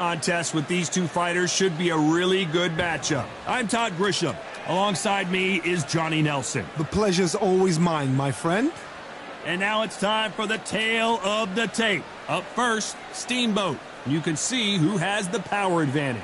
Contest with these two fighters should be a really good matchup. I'm Todd Grisham. Alongside me is Johnny Nelson. The pleasure's always mine, my friend. And now it's time for the tale of the tape. Up first, Steamboat. You can see who has the power advantage.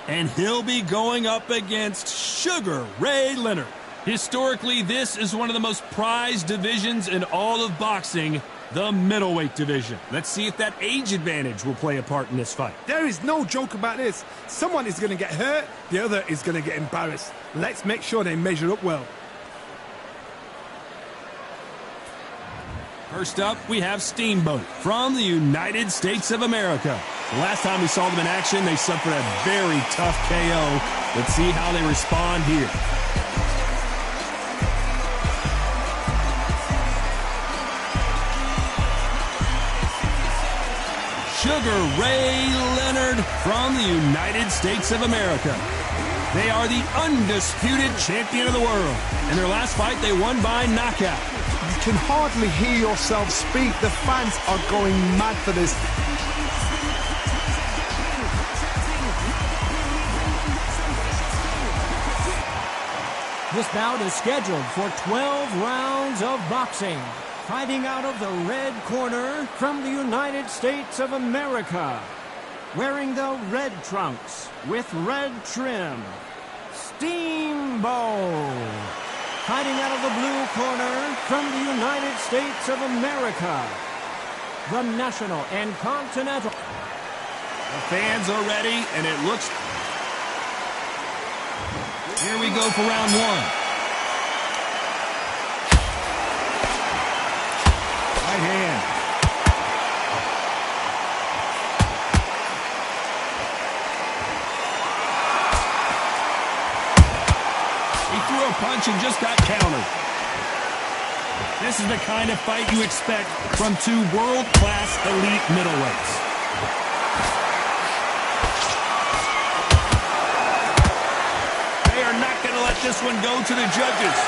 And he'll be going up against Sugar Ray Leonard. Historically, this is one of the most prized divisions in all of boxing, the middleweight division. Let's see if that age advantage will play a part in this fight. There is no joke about this. Someone is going to get hurt, the other is going to get embarrassed. Let's make sure they measure up well. First up, we have Steamboat from the United States of America. The last time we saw them in action, they suffered a very tough KO. Let's see how they respond here. Sugar Ray Leonard from the United States of America. They are the undisputed champion of the world. In their last fight, they won by knockout. You can hardly hear yourself speak. The fans are going mad for this. This bout is scheduled for 12 rounds of boxing. Fighting out of the red corner from the United States of America. Wearing the red trunks with red trim, Steamboat. Fighting out of the blue corner from the United States of America, the National and Continental. The fans are ready, and it looks... Here we go for round one. Right hand. He threw a punch and just got countered. This is the kind of fight you expect from two world-class elite middleweights. They are not going to let this one go to the judges.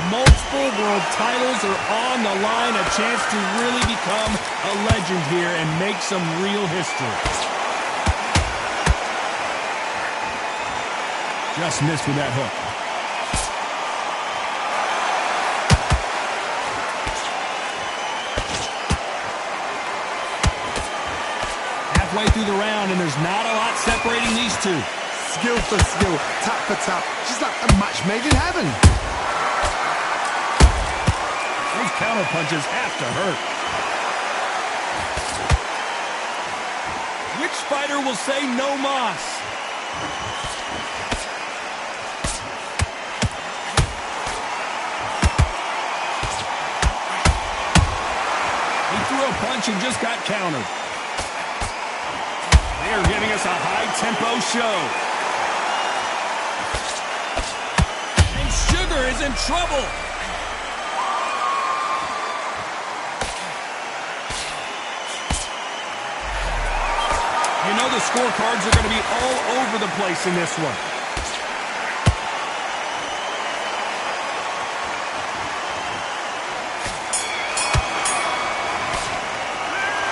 Multiple world titles are on the line, a chance to really become a legend here and make some real history. Just missed with that hook. Halfway through the round, and there's not a lot separating these two. Skill for skill, tap for tap, just like a match made in heaven. Those counter punches have to hurt. Which fighter will say no mas? He threw a punch and just got countered. They are giving us a high-tempo show. And Sugar is in trouble. You know the scorecards are going to be all over the place in this one.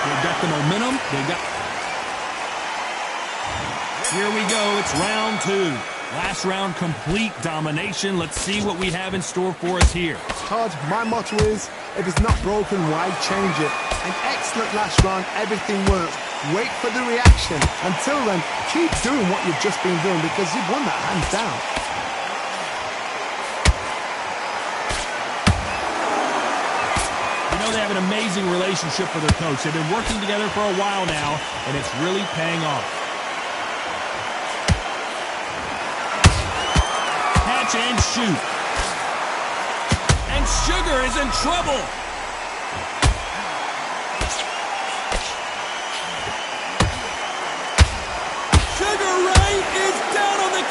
They've got the momentum. They've got... Here we go. It's round two. Last round, complete domination. Let's see what we have in store for us here. Todd, my motto is, if it's not broken, why change it? An excellent last round, everything works. Wait for the reaction. Until then, keep doing what you've just been doing because you've won that hands down. You know they have an amazing relationship with their coach. They've been working together for a while now, and it's really paying off. Catch and shoot. And Sugar is in trouble.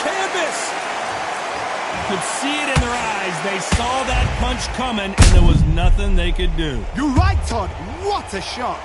Canvas. You could see it in their eyes. They saw that punch coming, and there was nothing they could do. You're right, Todd. What a shot.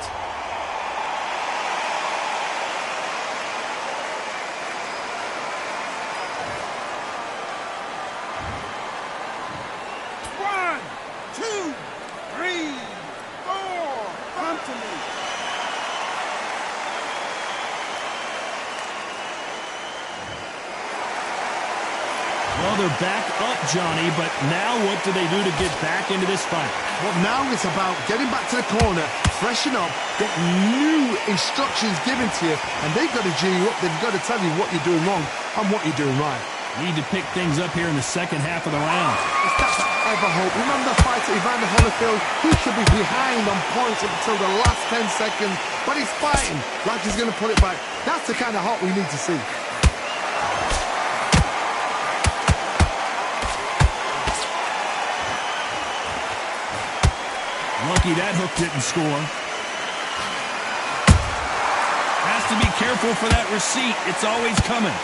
they're back up, Johnny, but now what do they do to get back into this fight? Well, now it's about getting back to the corner, freshen up, get new instructions given to you, and they've got to G you up. They've got to tell you what you're doing wrong and what you're doing right. Need to pick things up here in the second half of the round. If that's ever hope. Remember the fight at Evander Holyfield? He should be behind on points up until the last 10 seconds, but he's fighting like he's going to put it back. That's the kind of hope we need to see. Lucky that hook didn't score. Has to be careful for that receipt. It's always coming.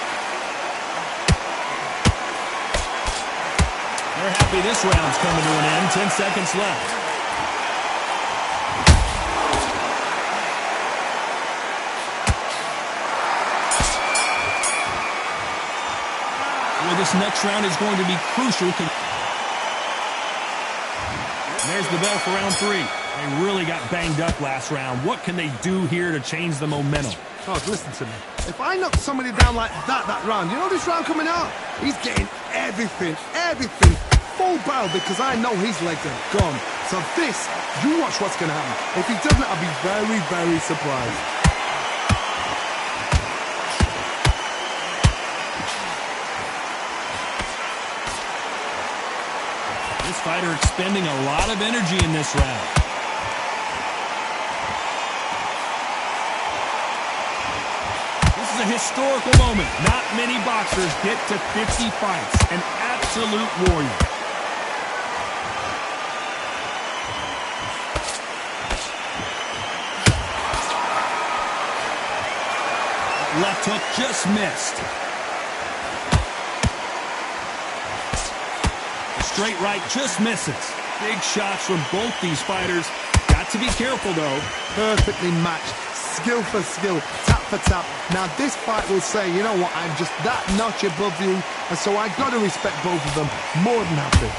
They're happy this round's coming to an end. 10 seconds left. Well, this next round is going to be crucial. There's the bell for round 3. They really got banged up last round. What can they do here to change the momentum? Oh, listen to me. If I knock somebody down like that round, you know this round coming out? He's getting everything, full barrel, because I know his legs are gone. So this, you watch what's going to happen. If he doesn't, I'll be very, very surprised. This fighter expending a lot of energy in this round. This is a historical moment. Not many boxers get to 50 fights. An absolute warrior. Left hook just missed. Straight right just misses. Big shots from both these fighters. Got to be careful, though. Perfectly matched. Skill for skill. Tap for tap. Now, this fight will say, you know what, I'm just that notch above you. And so I got to respect both of them more than happy.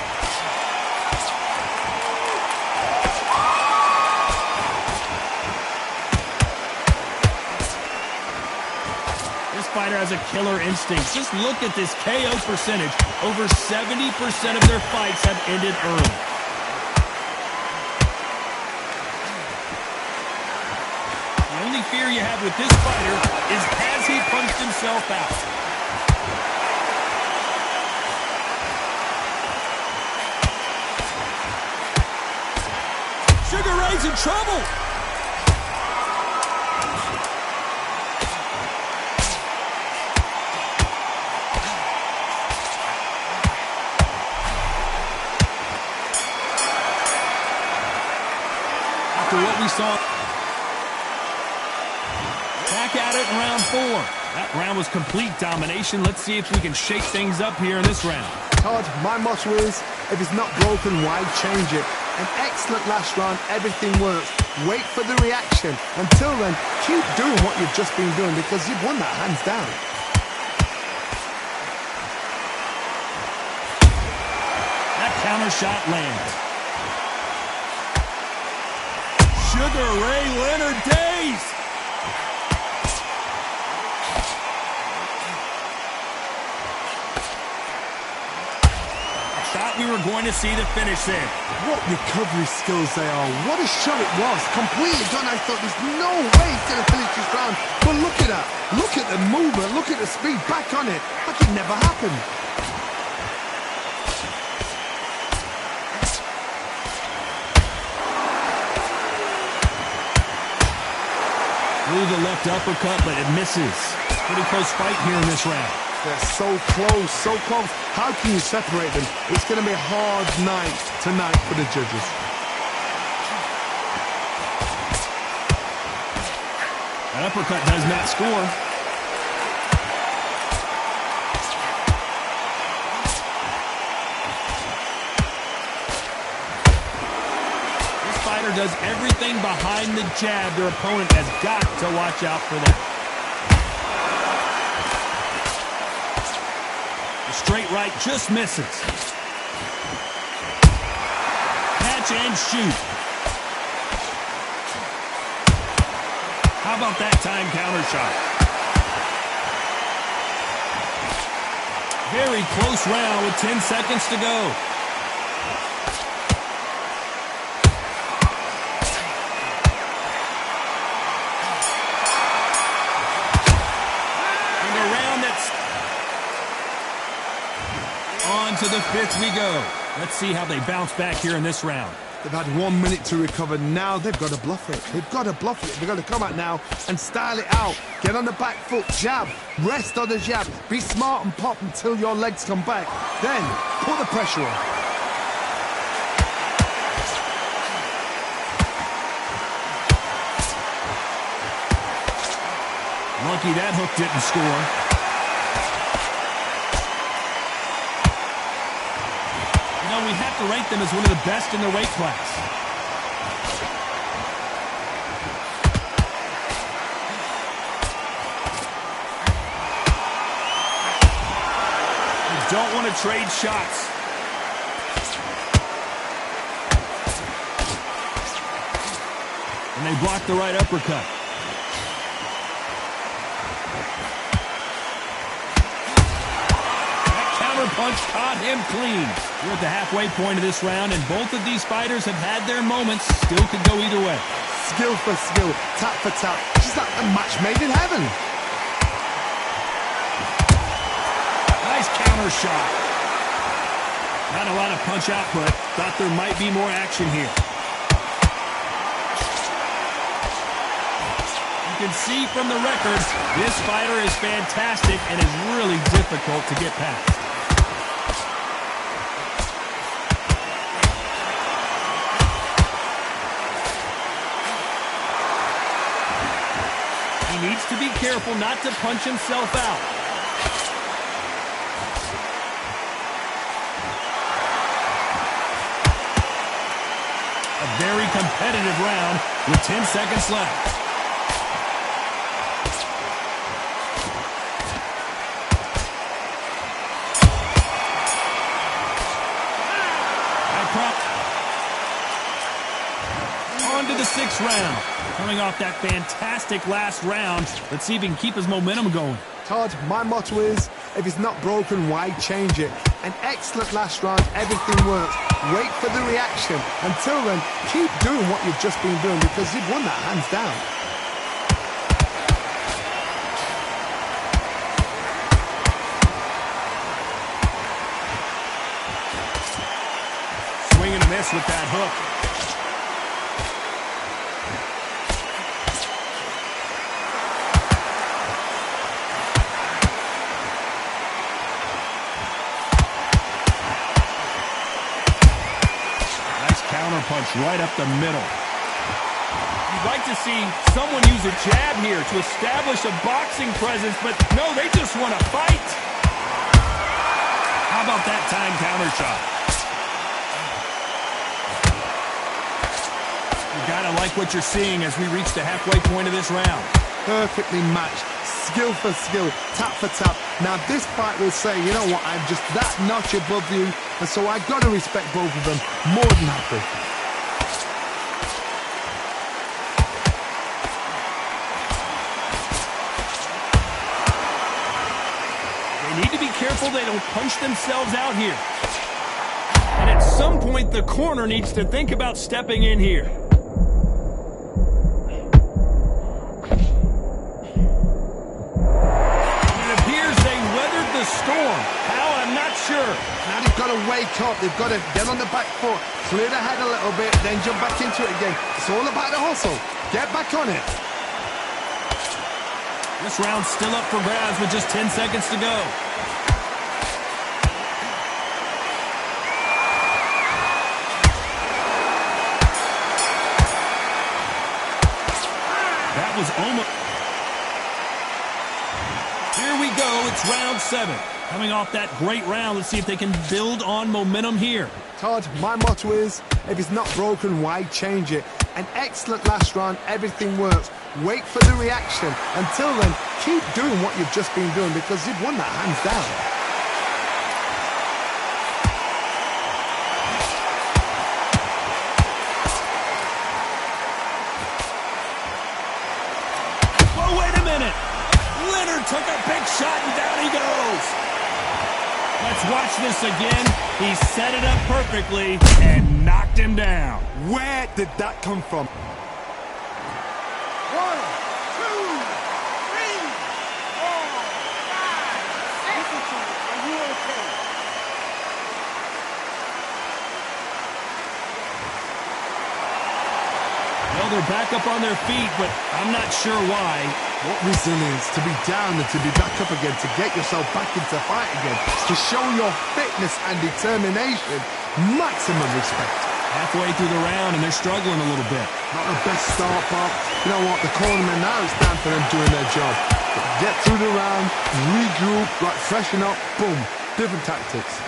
This fighter has a killer instinct. Just look at this KO percentage. Over 70% of their fights have ended early. The only fear you have with this fighter is has he punched himself out? Sugar Ray's in trouble. After what we saw, back at it in round 4. That round was complete domination. Let's see if we can shake things up here in this round. Todd, my motto is, if it's not broken, why change it? An excellent last round, everything works. Wait for the reaction. Until then, keep doing what you've just been doing, because you've won that hands down. That counter shot lands. Sugar Ray Leonard days. I thought we were going to see the finish there. What recovery skills they are. What a shot it was. Completely done. I thought there's no way he's going to finish this round. But look at that. Look at the movement. Look at the speed. Back on it. Like it never happened. Threw the left uppercut, but it misses. Pretty close fight here in this round. They're so close, so close. How can you separate them? It's going to be a hard night tonight for the judges. That uppercut does not score. This fighter does everything behind the jab. Their opponent has got to watch out for that. The straight right just misses. Catch and shoot. How about that time counter shot? Very close round with 10 seconds to go. On to the fifth we go. Let's see how they bounce back here in this round. They've had 1 minute to recover. Now they've got to bluff it. They've got to bluff it. They've got to come out now and style it out. Get on the back foot, jab. Rest on the jab. Be smart and pop until your legs come back. Then put the pressure on. Lucky that hook didn't score. We have to rank them as one of the best in their weight class. You don't want to trade shots. And they block the right uppercut. Punch caught him clean. We're at the halfway point of this round, and both of these fighters have had their moments. Still could go either way. Skill for skill, tap for tap. Just like a match made in heaven. Nice counter shot. Not a lot of punch output. Thought there might be more action here. You can see from the record, this fighter is fantastic and is really difficult to get past. He needs to be careful not to punch himself out. A very competitive round with 10 seconds left. On to the sixth round. Coming off that fantastic last round, let's see if he can keep his momentum going. Todd, my motto is, if it's not broken, why change it? An excellent last round, everything works. Wait for the reaction. Until then, keep doing what you've just been doing because you've won that hands down. Swing and a miss with that hook. Punch right up the middle. You'd like to see someone use a jab here to establish a boxing presence, but no, they just want to fight. How about that time counter shot? You gotta like what you're seeing as we reach the halfway point of this round. Perfectly matched. Skill for skill, tap for tap. Now this fight will say, you know what, I'm just that notch above you, and so I gotta respect both of them more than happy. They need to be careful they don't punch themselves out here. And at some point, the corner needs to think about stepping in here. Storm. How? I'm not sure. Now they've got to wake up. They've got to get on the back foot, clear the head a little bit, then jump back into it again. It's all about the hustle. Get back on it. This round's still up for grabs with just 10 seconds to go. That was almost... Here we go, it's round 7. Coming off that great round, let's see if they can build on momentum here. Todd, my motto is, if it's not broken, why change it? An excellent last round, everything works. Wait for the reaction. Until then, keep doing what you've just been doing because you've won that hands down. Took a big shot and down he goes. Watch this again. He set it up perfectly and knocked him down. Where did that come from? 1, 2, 3, 4, 5, 6. Are you okay? Well, they're back up on their feet, but I'm not sure why. What resilience to be down and to be back up again, to get yourself back into fight again, to show your fitness and determination. Maximum respect. Halfway through the round, and they're struggling a little bit. Not the best start, but you know what? The cornermen now, it's time for them doing their job. Get through the round, regroup, like freshen up, boom. Different tactics.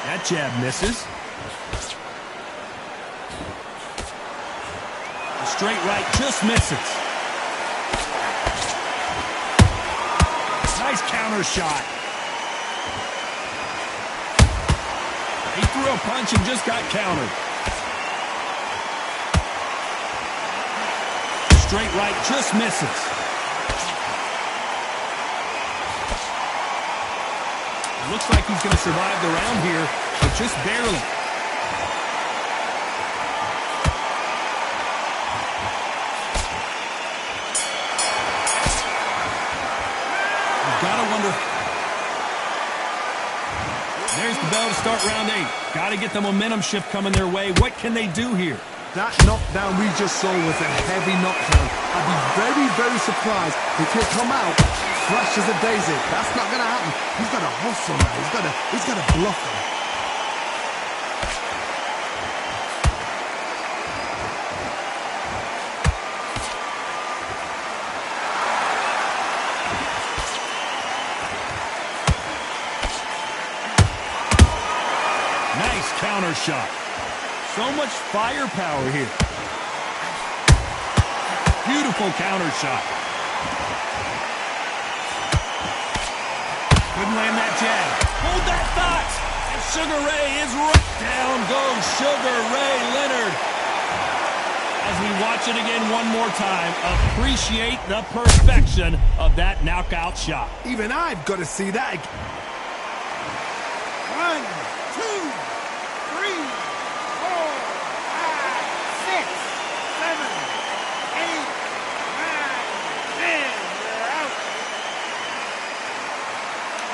That jab misses. The straight right just misses. Nice counter shot. He threw a punch and just got countered. Straight right just misses. It looks like he's going to survive the round here, but just barely. Gotta wonder. There's the bell to start round 8. Gotta get the momentum shift coming their way. What can they do here? That knockdown we just saw was a heavy knockdown. I'd be very, very surprised if he'll come out fresh as a daisy. That's not gonna happen. He's got to hustle now. He's got to bluff him. Nice counter shot. So much firepower here. Beautiful counter shot. Couldn't land that jab. Hold that thought. And Sugar Ray is right. Down goes Sugar Ray Leonard. As we watch it again one more time, appreciate the perfection of that knockout shot. Even I've got to see that again. 1,